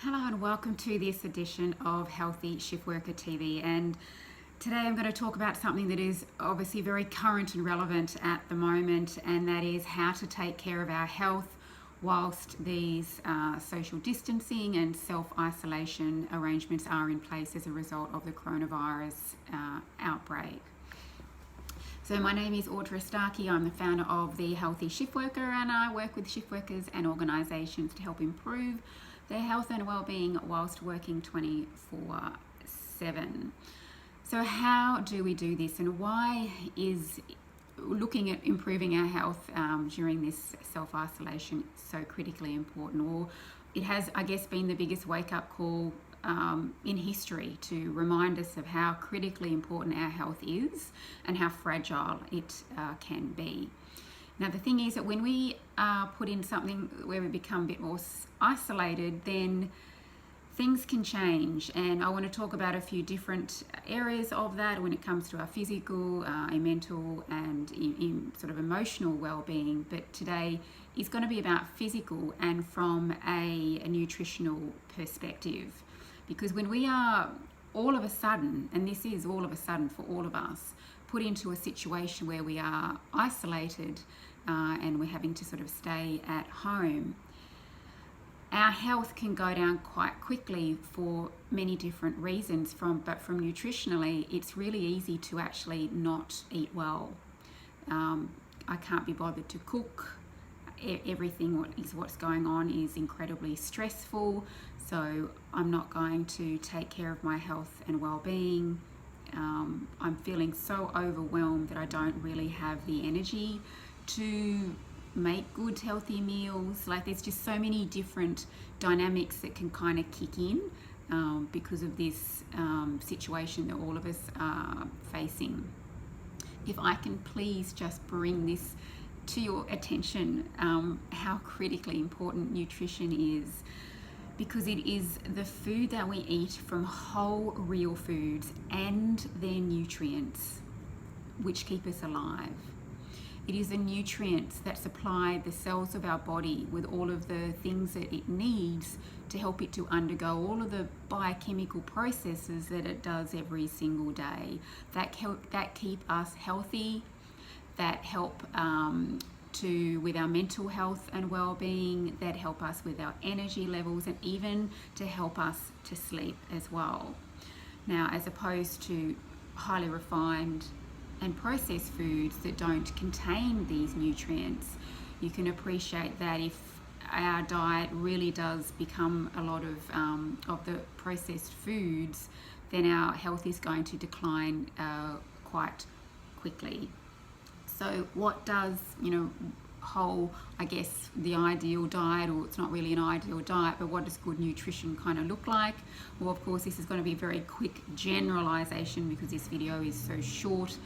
Hello and welcome to this edition of Healthy Shift Worker TV, and today I'm going to talk about something that is obviously very current and relevant at the moment, and that is how to take care of our health whilst these social distancing and self-isolation arrangements are in place as a result of the coronavirus outbreak. So my name is Audra Starkey. I'm the founder of the Healthy Shift Worker, and I work with shift workers and organisations to help improve their health and well-being whilst working 24/7. So how do we do this, and why is looking at improving our health during this self-isolation so critically important? Or it has, I guess, been the biggest wake-up call in history to remind us of how critically important our health is and how fragile it can be. Now, the thing is that when we put in something where we become a bit more isolated, then things can change. And I want to talk about a few different areas of that when it comes to our physical, mental, and in sort of emotional well-being. But today is going to be about physical and from a nutritional perspective. Because when we are all of a sudden, and this is all of a sudden for all of us, put into a situation where we are isolated and we're having to sort of stay at home, our health can go down quite quickly for many different reasons. But from nutritionally, it's really easy to actually not eat well. I can't be bothered to cook. Everything what's going on is incredibly stressful, so I'm not going to take care of my health and well-being. I'm feeling so overwhelmed that I don't really have the energy to make good healthy meals. Like, there's just so many different dynamics that can kind of kick in because of this situation that all of us are facing. If I can please just bring this to your attention, how critically important nutrition is, because it is the food that we eat from whole real foods and their nutrients which keep us alive. It is the nutrients that supply the cells of our body with all of the things that it needs to help it to undergo all of the biochemical processes that it does every single day, that keep us healthy, that help with our mental health and well-being, that help us with our energy levels, and even to help us to sleep as well. Now, as opposed to highly refined and processed foods that don't contain these nutrients, you can appreciate that if our diet really does become a lot of the processed foods, then our health is going to decline quite quickly. So what does, whole, I guess, the ideal diet, or it's not really an ideal diet, but what does good nutrition kind of look like? Well, of course, this is going to be a very quick generalization because this video is so short.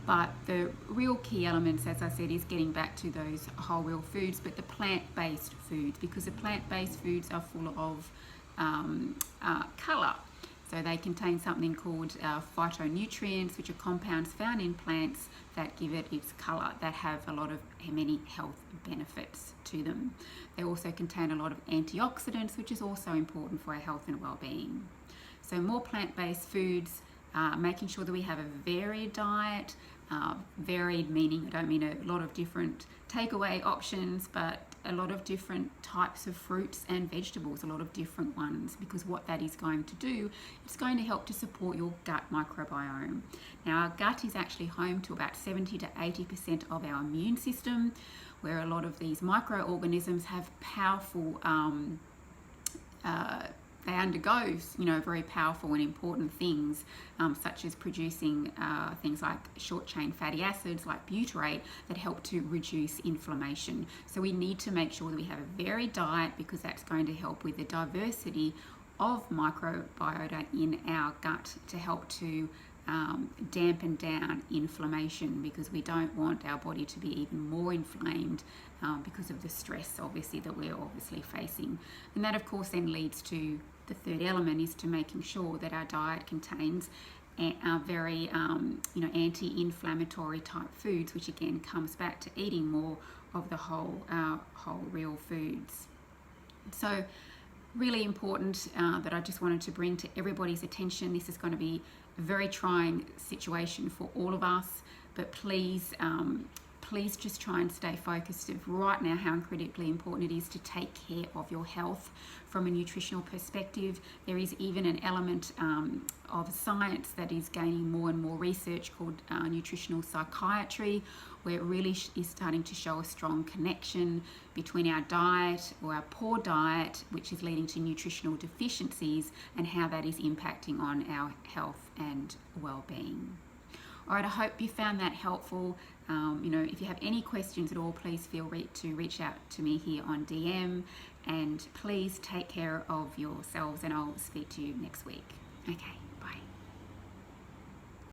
But the real key elements, as I said, is getting back to those whole real foods, but the plant-based foods, because the plant-based foods are full of colour. So they contain something called phytonutrients, which are compounds found in plants that give it its colour, that have many health benefits to them. They also contain a lot of antioxidants, which is also important for our health and well-being. So more plant-based foods, making sure that we have a varied diet. Varied meaning, I don't mean a lot of different takeaway options, but a lot of different types of fruits and vegetables, a lot of different ones, because what that is going to do, it's going to help to support your gut microbiome. Now, our gut is actually home to about 70 to 80% of our immune system, where a lot of these microorganisms have powerful they undergo, very powerful and important things, such as producing things like short-chain fatty acids, like butyrate, that help to reduce inflammation. So we need to make sure that we have a varied diet, because that's going to help with the diversity of microbiota in our gut to help to dampen down inflammation, because we don't want our body to be even more inflamed because of the stress, obviously, that we're facing. And that, of course, then leads to the third element, is to making sure that our diet contains very anti-inflammatory type foods, which again comes back to eating more of the whole real foods. So really important that I just wanted to bring to everybody's attention. This is going to be a very trying situation for all of us, but please, please just try and stay focused of right now how critically important it is to take care of your health from a nutritional perspective. There is even an element of science that is gaining more and more research called nutritional psychiatry, where it really is starting to show a strong connection between our diet or our poor diet, which is leading to nutritional deficiencies, and how that is impacting on our health and well-being. All right, I hope you found that helpful. If you have any questions at all, please feel free to reach out to me here on DM, and please take care of yourselves, and I'll speak to you next week. Okay.